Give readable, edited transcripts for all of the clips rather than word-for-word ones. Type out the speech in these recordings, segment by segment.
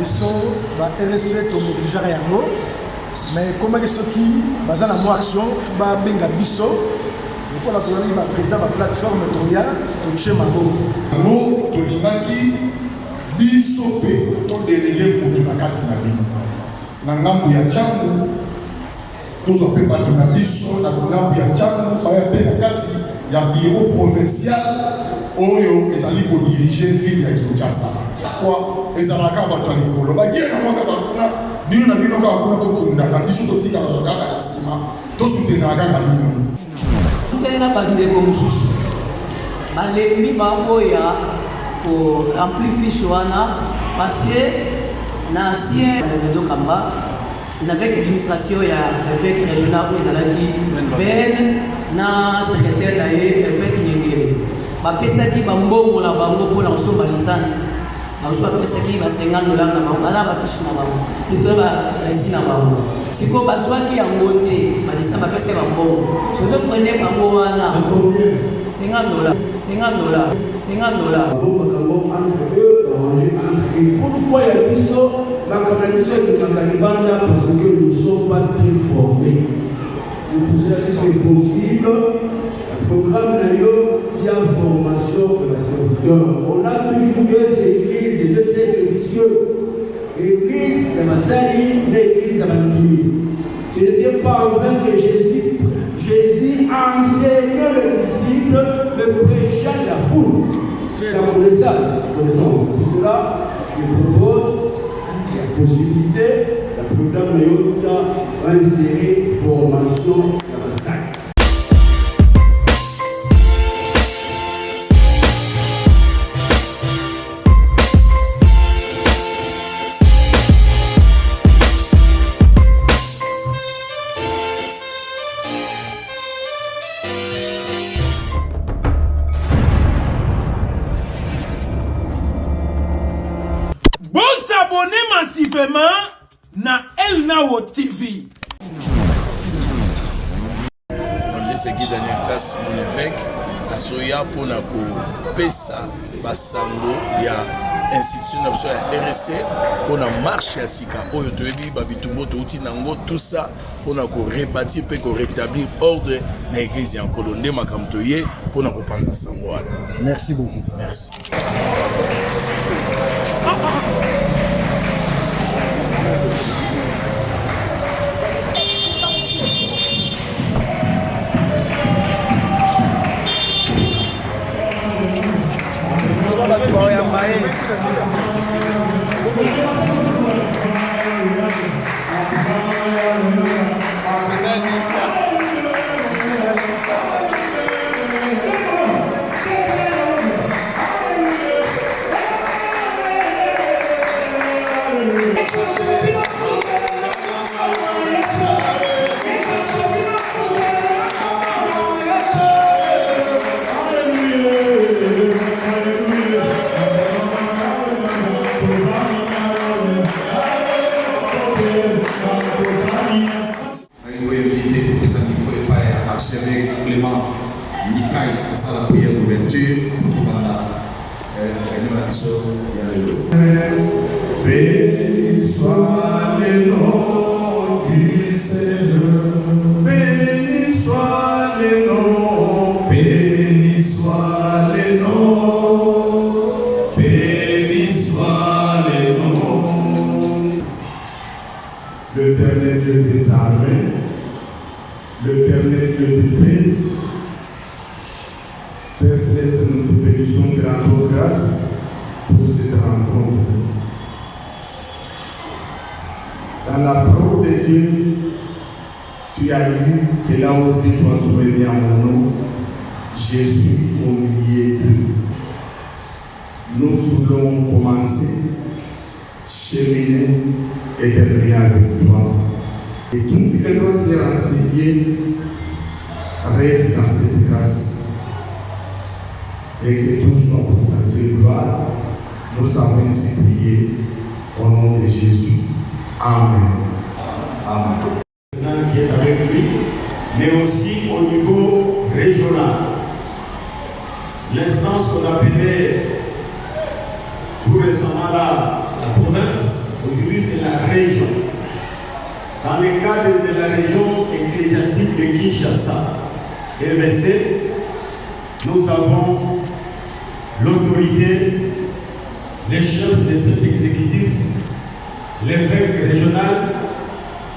ils sont RSC comme déjà yango mais comme ceux qui basent dans la action ba benga biso pour la colonie ba président de la plateforme Toya Toche Mabo ngo tolingaki biso pe to délégué pour na kati na bino na ngambu ya changu tous on peut pas na biso na ngambu ya changu ba ya pe na kati ya bureau provincial oyo ezali ko diriger ville ya Kinshasa kwa ezalaka bato likolo bagiye na mwaka bakuna bino na bino ka kuna ko kunda biso to tika ba kaka sima to soutenir kaka bino tena bandeko mususu balembi baoya pour amplifier wana parce que l'ancien de Kamba avec l'administration ya avec régional où ezalaki ben na secrétaire d'ailleurs avec Nyengere bapesaki bambongo na bango pour la kusomba licence bazo bapesaki ba $50 na bango baza bafishi na bango plutôt ba resi na bango siko bazwaki yango te balisa bapesa bambongo sozo frene bango wana $50 pourquoi il y a biso la communauté de Makalibanda parce que nous ne sommes pas très formés. Pour cela, si c'est possible, le programme Nayo via formation de la serviteur. On a toujours deux églises, deux cercles vicieux. L'église de Massali, l'église de Mandimi. Ce n'était pas en vain que Jésus enseignait les disciples de prêcher la foule. C'est connaissance. Pour cela, je propose la possibilité, la programme Nayo va insérer formation dans la salle. Abonnez massivement na El Nao TV. C'est Guy Daniel Tass, mon évêque, na soya pour na pesa basango ya institution na RSC pour na marche ya sika oyo toyebi babitumbo touti nango tout ça pour na ko rebâtir pe ko rétablir ordre na église ya nkolo nde makambo toye pour na ko panza sango wana. Merci beaucoup. Merci. Béni soit le nom du Seigneur, béni soit le nom, béni soit le nom, béni soit le nom. L'Éternel Dieu des armées, l'Éternel Dieu des paix, Père Céleste, nous te bénissons grande grâce pour cette rencontre. Dans la parole de Dieu, tu as dit que là où tu dois souvenir à mon nom, Jésus au milieu d'eux. Nous voulons commencer, cheminer et terminer avec toi. Et tout ce que doit se renseigner reste dans cette grâce. Et que tout soit pour ta seule gloire. Nous avons ainsi prié au nom de Jésus. Amen. Amen. Qui est avec lui, mais aussi au niveau régional. L'instance qu'on appelait tout récemment la province dans le cadre de la région ecclésiastique de Kinshasa, RVC, nous avons l'autorité, les chefs de cet exécutif, l'évêque régional,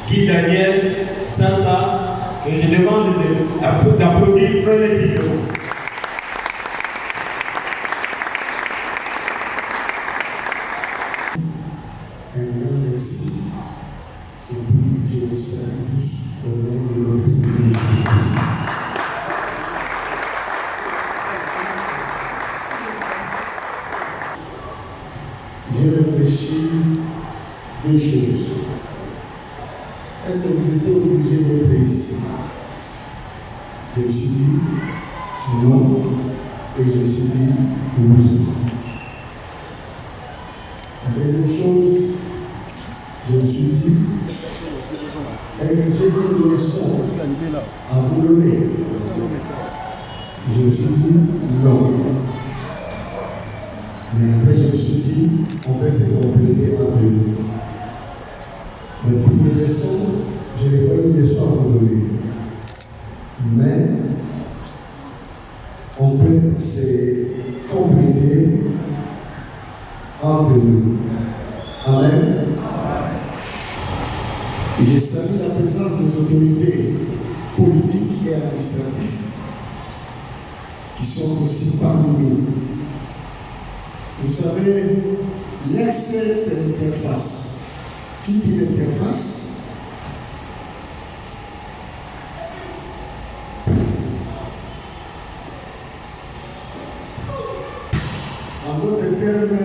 Guy Daniel Tsasa, que je demande d'applaudir frénétiquement. Un grand merci. Et puis, je vous salue tous au nom de notre Seigneur Jésus-Christ. J'ai réfléchi deux choses. Est-ce que vous étiez obligé d'être ici? Je me suis dit non, et je me suis dit oui. La deuxième chose, je me suis dit, est-ce que j'ai une leçon à vous donner? Je me suis dit non. Mais après, je me suis dit, on peut se compléter entre nous. Mais pour les leçons, je n'ai pas une leçon à vous donner. Mais on peut se compléter entre nous. Amen. Et je salue la présence des autorités politiques et administratives qui sont aussi parmi nous. Vous savez, l'externe, c'est l'interface. Qui dit l'interface? En d'autres termes,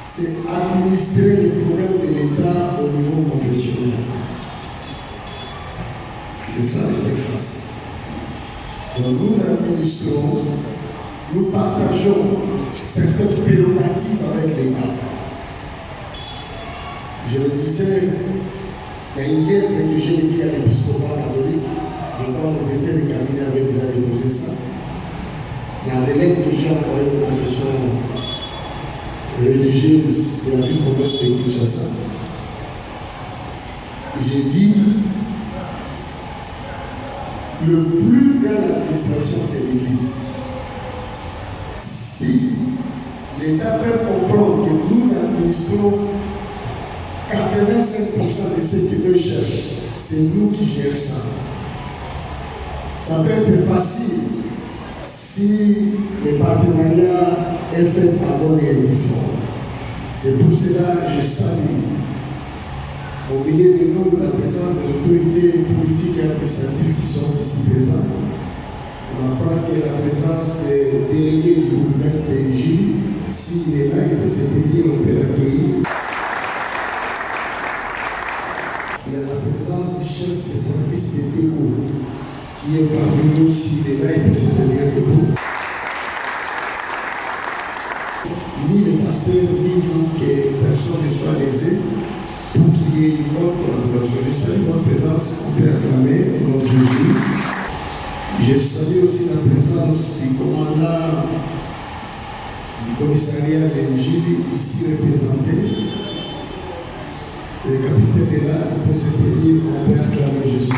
c'est administrer les problèmes de l'État au niveau confessionnel. C'est ça l'interface. Donc nous administrons, nous partageons certaines prérogatives avec l'État. Je le disais, il y a une lettre que j'ai écrite à l'épiscopat catholique, je crois que le directeur de cabinet avait déjà déposé ça. Il y a des lettres que j'ai envoyées aux confessions religieuses de la ville province de Kinshasa. J'ai dit, le plus grande administration, c'est l'Église. Si l'État peut comprendre que nous administrons 85% de ce qu'ils cherchent, c'est nous qui gérons ça. Ça peut être facile si le partenariat est fait par bonne et uniforme. C'est pour cela que je salue au milieu de nous la présence des autorités politiques et administratives qui sont ici présentes. On apprend que la présence des délégués du bourgmestre de J, s'il est là, il peut se tenir, on peut l'accueillir. Il y a la présence du chef de service de déco qui est parmi nous, s'il est là, il peut se tenir debout. Ni le pasteur, ni vous, que personne ne soit lésé, pour qu'il y ait une bonne collaboration. Je salue votre présence, on peut acclamer au nom de Jésus. Je salue aussi la présence du commandant du commissariat d'Engile, ici représenté. Le capitaine est là, il peut se tenir, on peut acclamer Jésus.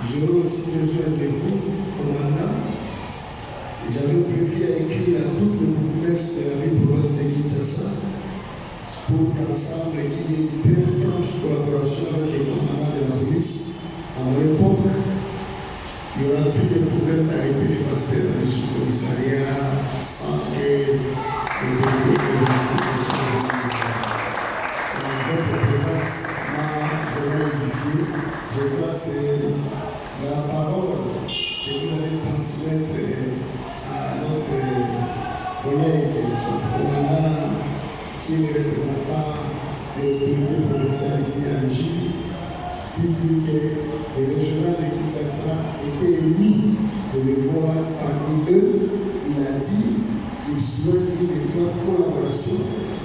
J'aurais aussi besoin de vous, commandant. J'avais prévu à écrire à toutes les bourgmestres de la ville province de Kinshasa pour qu'ensemble qu'il y ait une très franche collaboration avec les commandants de la police. À mon époque, il n'y aura plus de problème d'arrêter les pasteurs dans le sous-commissariat sans que l'autorité des institutions votre présence m'a vraiment édifié. Je crois que c'est la parole que vous allez transmettre à notre collègue, soit commandant, qui est le représentant de l'autorité provinciale ici à J. Dites-lui que les régionaux de Kinshasa étaient émis de me voir parmi eux. Il a dit qu'il souhaite une étroite collaboration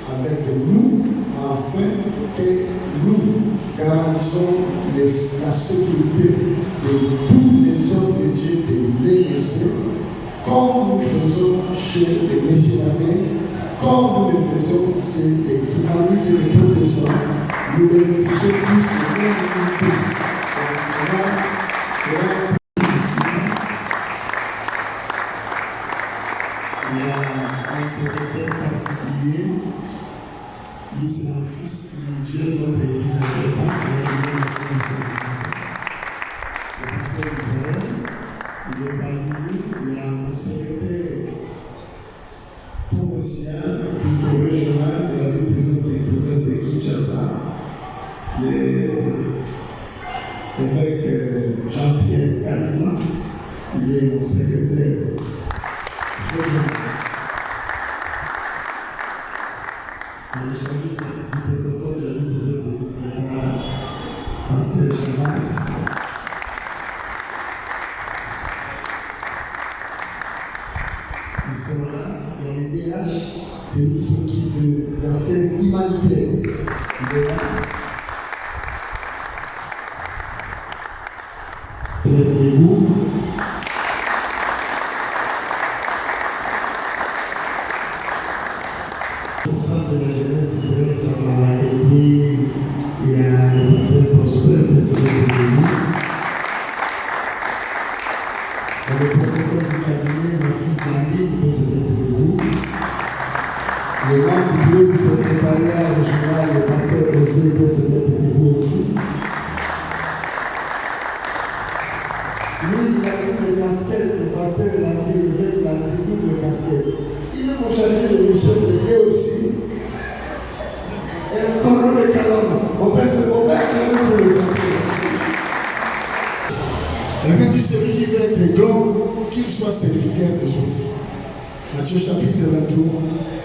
avec nous afin que nous garantissons la sécurité de tous les hommes de Dieu de l'ERC, comme nous faisons chez les messieurs, Quand nous le faisons, c'est les touristes et les protestants, nous bénéficions tous de l'unité. Il y a un secrétaire particulier, lui c'est un fils qui gère notre église à Képa, le pasteur Israël, il est parmi nous. Il y a un secrétaire provincial, plutôt régional de la ville des provinces de Kinshasa, l'évêque Jean-Pierre Kazima, il est mon secrétaire régional. Il est chargé du protocole de la ville de Kinshasa, pasteur Gérard. Ils sont là, il y a un DH, c'est lui qui s'occupe de l'affaire humanitaire. Il est là. C'est vous. Au centre de la jeunesse, c'est Jean-Marie, et puis il y a le pasteur Prosper, le président de nous. Dans le protocole du cabinet, ma fille Candy, le président de vous. Le membre du bureau du secrétariat régional, le pasteur José, peut se mettre debout aussi. Lui, il a double casquette, le pasteur de la ville, il a double casquette. Il est mon chargé de mission, il est aussi. Et parlons de Calame, on peut pour le pasteur. La Bible dit celui qui veut être grand, qu'il soit serviteur des autres. Matthieu chapitre 23.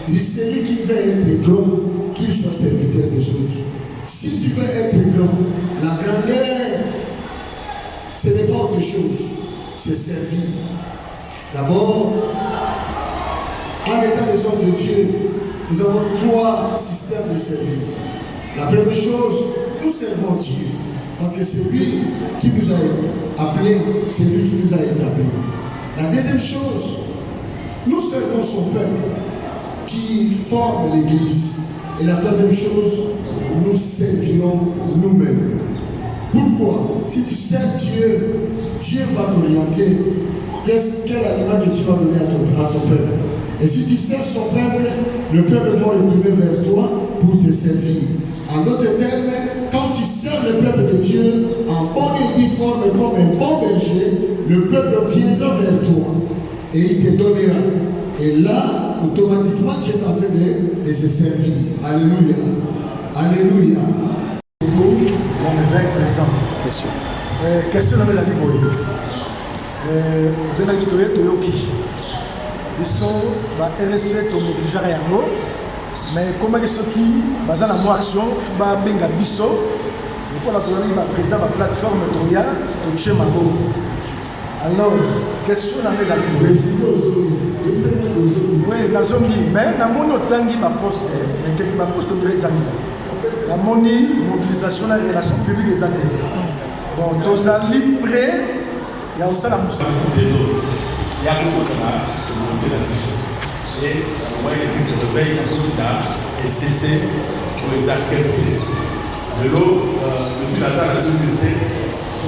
Il dit celui qui veut être grand, qu'il soit serviteur des autres. Si tu veux être grand, la grandeur, ce n'est pas autre chose, c'est servir. D'abord, en étant des hommes de Dieu, nous avons 3 systèmes de servir. La première chose, nous servons Dieu, parce que c'est lui qui nous a appelés, c'est lui qui nous a établis. La deuxième chose, nous servons son peuple qui forme l'Église. Et la troisième chose, nous servirons nous-mêmes. Pourquoi? Si tu sers Dieu, Dieu va t'orienter. Quel aliment que tu vas donner à son peuple? Et si tu sers son peuple, le peuple va retourner vers toi pour te servir. En d'autres termes, quand tu sers le peuple de Dieu en bonne et due forme comme un bon berger, le peuple viendra vers toi et il te donnera. Et là, automatiquement, tu es en train de se servir. Alléluia. Alléluia. Mon évêque présent. Question. Question de la Liboye. De la historie de Yoki. Ils sont RSC au négligé à Yango. Mais comment est-ce qu'ils basent en action, il faut benga biso. Pour la président de la plateforme Toya, Toché Mago. Alors, question de la Liboye. Oui, la zone, mais dans mon tangi ma poste, ma poste de les amis. La mobilisation et les relations publiques des athées. Bon, nous allons prêts, il y a aussi la mousse. Il y a beaucoup de monter la mission. Et on voit que le réveil est cessé pour les acteurs. De l'eau, depuis la salle de 2016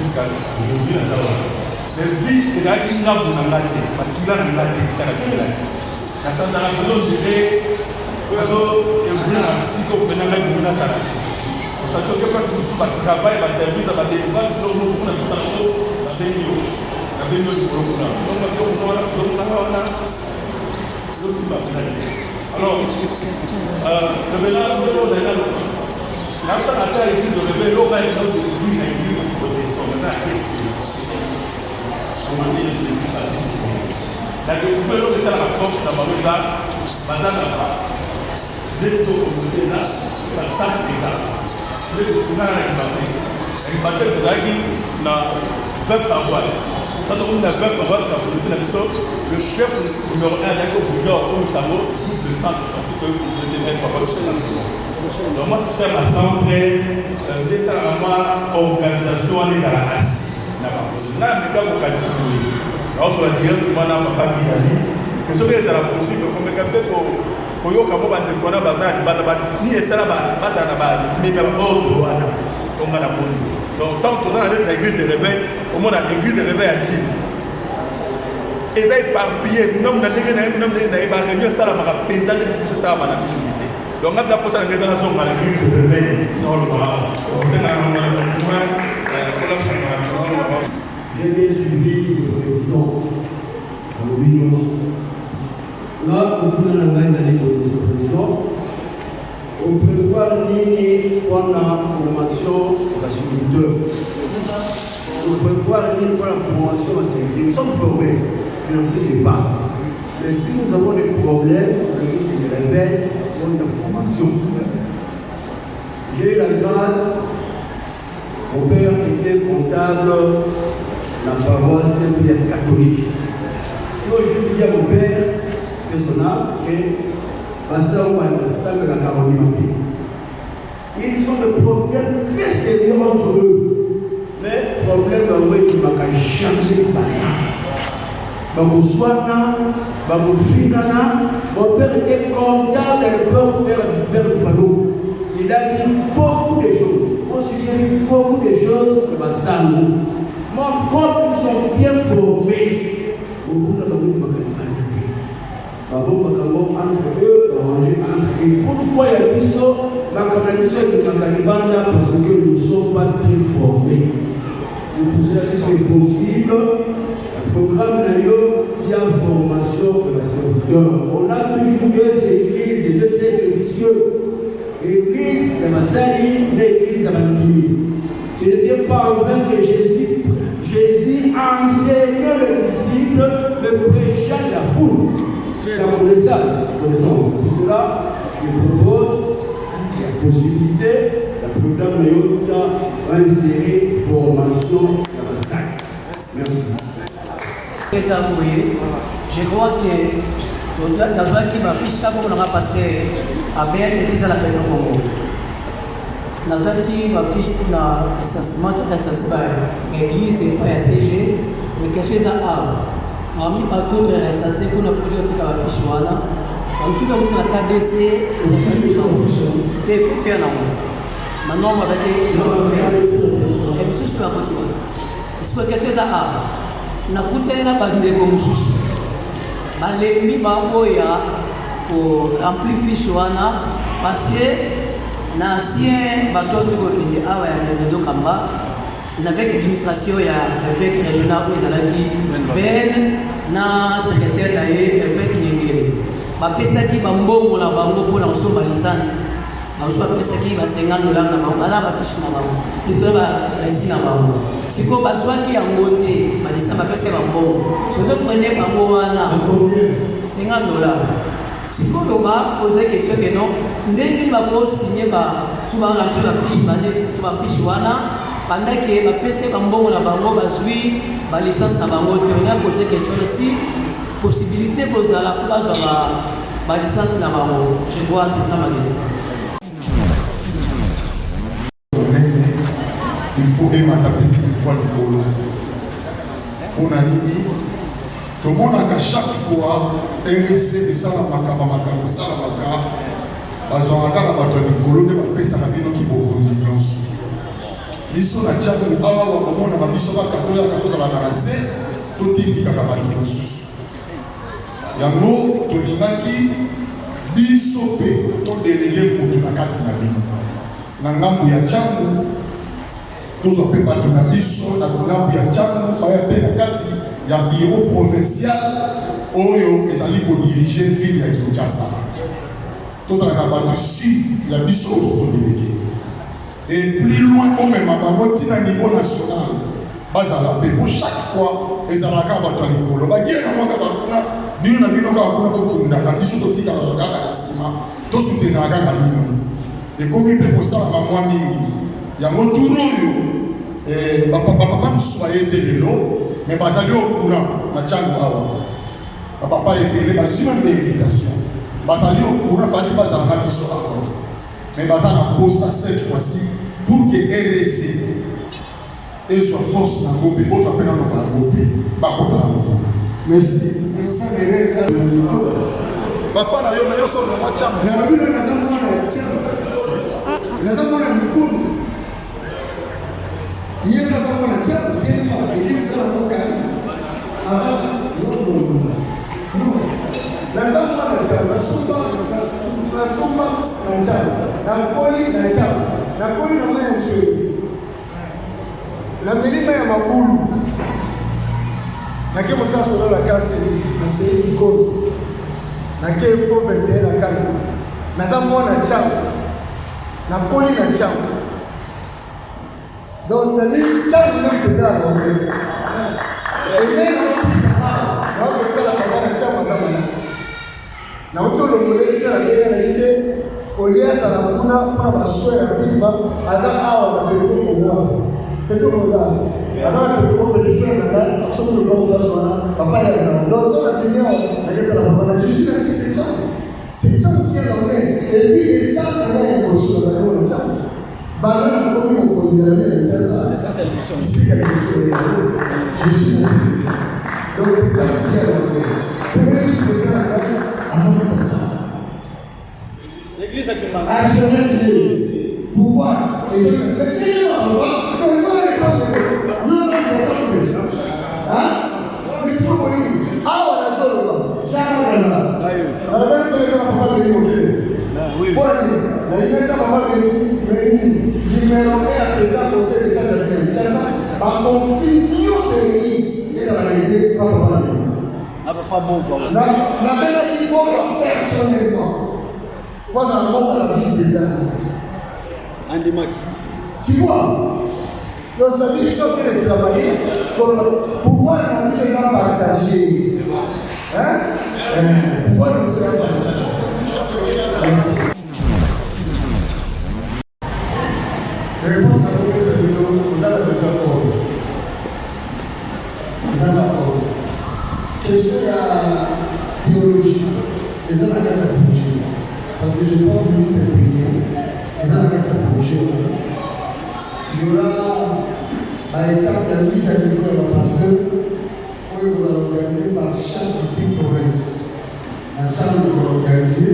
jusqu'à aujourd'hui, la salle. Mais vie, il y a une grave dans la tête, parce qu'il a une grave jusqu'à la tête. La salle de la boulot, je dirais, il y a un site au Pénal de la salle. Ça ne peut pas se faire travail, va servir, ça va délivrer, sinon nous pouvons tout à l'heure, la bénio. La bénio du Burkina. Donc, on a aussi ma pénalité. Alors, le ménage de l'eau, l'autre a fait l'église de réveil, l'eau va être dans l'église de protestant. Maintenant, à quel c'est comment dire, c'est l'église à l'église. La découverte de la force, la marosa, madame la part. Les taux communautés là, la salle des arts. Le baptême de Dagi na 20 paroisses. Quand on a 20 paroisses, le chef numéro 1 d'accord pour dire au Samo, groupe de centre, parce que vous avez 20 paroisses. Donc moi, système à centre, c'est ça à moi, organisation des alas. N'a pas de cas pour alors, sur la dire, moi, n'a pas dit, que ce qui est à la poursuite, comme le capitaine pour koyoka mo bandeko wana baza na libanda ni esala bazala na bamema baordre wana tonga na bonzi. Donc tant toza na neti na église de réveil omona église de réveil ya ntini eza éparpillé namu na ndenge na ye namu na ye baréunion esalamaka mpenza neti biso esalama na biso te. Donc ngati naposa na ngeza nazonga na église de réveil naolobaa J'ai bien suivi le président à l'opinion. Là, au bout de la année de notre président, on prévoit l'année pour la formation à la sécurité. On prévoit l'année pour la formation à la sécurité. Nous sommes formés, mais on ne sait pas. Mais si nous avons des problèmes, on se révèle pour la formation. J'ai eu la grâce. Mon père était comptable la paroisse Saint-Pierre catholique. Si aujourd'hui je dis à mon père, personnel, que ça me la caroline. Ils ont des problèmes très sérieux entre eux. Mais problème qui m'a changé de manière. Mon père était comptable et le père de Fano. Il a vu beaucoup de choses. Moi aussi j'ai vu beaucoup de choses de ma salle. Mon corps, ils sont bien formés. Beaucoup de gens qui entre eux, et pourquoi il y a des choses, la communauté de Makalibanda, parce que nous ne sommes pas très formés. C'est pour cela que c'est possible. Le programme qui a formation de la serviteur. On a toujours deux églises et deux cercles vicieux. L'église de Massali, l'église de Mandimi. Ce n'était pas en vain que Jésus enseignait les disciples de prêcher la foule. C'est pour ça. Pour cela, je propose la possibilité, la programme Néotia va insérer formation dans la salle. Merci. Je crois que dans qui m'a fiché comme on a passé à bien l'église à la paix de Congo. Dans qui m'a fiché pour l'assassinat de l'église et pas CG, mais quelque chose à art. Parmi partout les recensés pour nous faire aussi la fiche voilà. On suit aussi la KDC, on a chassé dans le défait là. Maintenant on va avec et monsieur je peux continuer. Est-ce que quelque chose à art? Na kutela bandeko mususu balembi baoya pour amplifier wana parce que l'ancien bateau du Golinde awa ya Redo Kamba avec l'administration ya avec régional où ezalaki ben na secrétaire d'ailleurs avec Nyengele bapesaki bambongo na bango pour la kosomba licence bazo bapesaki ba $50 na bango baza bafiche na bango plutôt ba resi na bango siko bazwaki yango te balisa bapesa bambongo sozo frene bango wana $50 siko loba poser question que non ndenge bako signer ba tuba remplir la fiche bale tuba fiche wana pendant que bapesa bambongo na bango bazwi ba licence na bango te on a posé question aussi possibilité kozala ko bazwa ba licence na bango je crois c'est ça ma question. Il faut aimer ta petite fois du polo. On a dit, tout le monde a chaque fois RSC et ça la macabre, ça la macabre. Parce qu'on a la bataille de Colo, de la paix, ça n'a pas qui beaucoup de millions. Ils sont à Tchad, au moment où on a mis sur la carte, la carte à la caracé, tout est dit qu'à la bataille de Sus. Yango, Tolinaki, Bissopé, tout délégué pour tout la carte na ligne. Nangambu ya Tchangu, tous on peut pas donner biso na Nangambu ya Tchangu, baya pe na kati ya bureau provincial, oyo ezali ko diriger ville ya Kinshasa. Tous on a pas du sud, ya biso au délégué. Et plus loin, on même à niveau national, bazala pe pour chaque fois, les Américains vont dans l'école. Bah, qui est dans mon cas, nous n'avons pas encore pour nous, nous biso to tika la gaga sima, to soutenir la gaga bino. Et comme il peut ça la maman mingi, il y a mon tour et papa nous soyez télélo, mais bazali au courant, ma tchango papa est payé, bah si même d'invitation, bazali au courant, fallait bazala na biso encore. Mais bazala pose ça cette fois-ci pour que RSC et soit force dans le groupe, autre appel dans le groupe, pas contre la groupe. Merci. papa na yo solo na chama. Na vile nazama na chama. Nazama na mikono. Yeye nazama na chama, tena ili sana tokani. No. Nazama na chama, nasumba na chama. Na koli na chama. Na koli na maya mswezi. Na milima ya Mabulu. Na kemo sasa solo la kasi na sei kono. Na kefo 21 na kana. Nazama na chama. Na koli na chama. Donc c'est-à-dire chama ni mtu sana kwa kweli. Na kwa la papa na chama zamani. Na utolo mbele na bega na lite olia sana kuna baswera biba aza hawa na pepo kwa. Pepo kwa. Aza pepo kwa different na sababu ndio kwa sana papa ya sana. Ndio sana dunia na yeye na papa na jisi na kitu cha. C'est ça qui est là et puis les ça on est au sur la bonne chama. Bana na kwa kwa dire ça. Ici quelque chose. Je suis donc c'est ça qui est là. L'église a fait mal. Pouvoir. Pas bon, la belle qui porte personnellement. Moi, j'en la vie des amis. Tu vois, donc c'est-à-dire que les travailler pour pouvoir nous faire partager. Hein? Pouvoir nous faire partager. Merci. Les réponses à la question, c'est que vous avez besoin de vous avez d'accord. Question à théologie, les gens n'ont qu'à bouger. Parce que je n'ai pas voulu cette prière, les gens n'ont qu'à bouger. Il y aura à l'étape de la mise à niveau de la pasteur, où il va organiser par chaque district province. La chambre va organiser,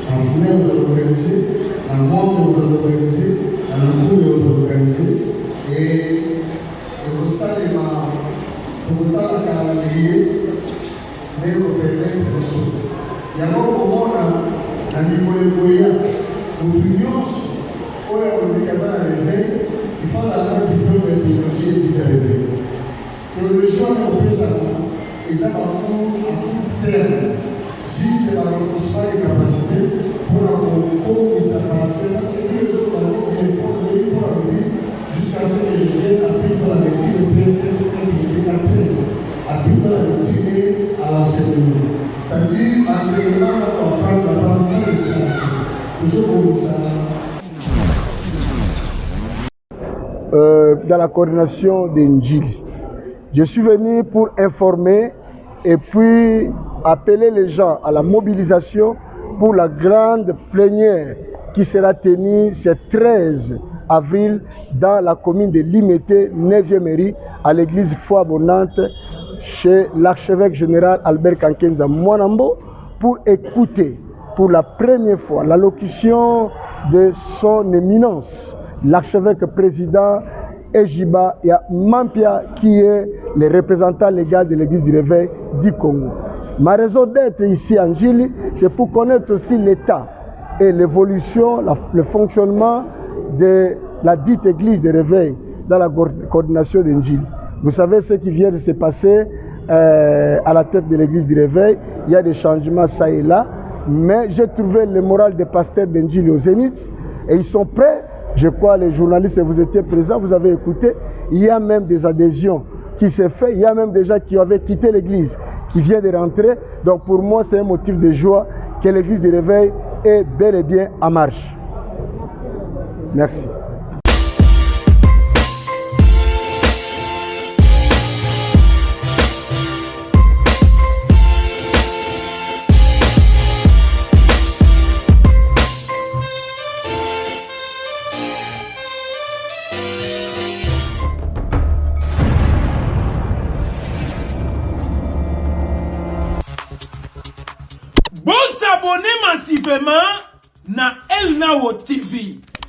la fenêtre va organiser, la montre va organiser, la locaux va organiser, et au sein de ma calendrier, mais au permettre de ça. Il y a un moment où la Nicoléboya, l'opinion, où on dit qu'à ça la réveil, il faut la main du peuple de théologie et des réveils. Théologie, on peut savoir, et ça va à tout terme, juste dans le renforcement des capacités, pour la concours et sa capacité, parce que les autres vont venir pour la vie, jusqu'à ce qu'ils viennent appuyer dans la lecture de P.T. 13, appuyer dans la lecture et à l'enseignement. C'est-à-dire, l'enseignement va comprendre l'apprentissage de ça. Toujours comme ça. Dans la coordination d'Injil. Je suis venu pour informer et puis appeler les gens à la mobilisation pour la grande plénière qui sera tenue ce 13 avril dans la commune de Limete, 9e mairie, à l'église Foi Abondante, chez l'archevêque général Albert Kankenza Mwanambo, pour écouter pour la première fois l'allocution de son éminence, l'archevêque président Ejiba Mampia, qui est le représentant légal de l'église du Réveil du Congo. Ma raison d'être ici en Gili, c'est pour connaître aussi l'état et l'évolution, le fonctionnement de la dite église de Réveil dans la coordination d'Injil. Vous savez ce qui vient de se passer à la tête de l'église du Réveil. Il y a des changements ça et là, mais j'ai trouvé le moral des pasteurs d'Injil au Zénith et ils sont prêts. Je crois les journalistes, vous étiez présents, vous avez écouté. Il y a même des adhésions qui s'est fait. Il y a même des gens qui avaient quitté l'église, qui viennent de rentrer. Donc pour moi, c'est un motif de joie que l'église du Réveil est bel et bien en marche. Merci. Vous abonnez massivement na El Nao TV.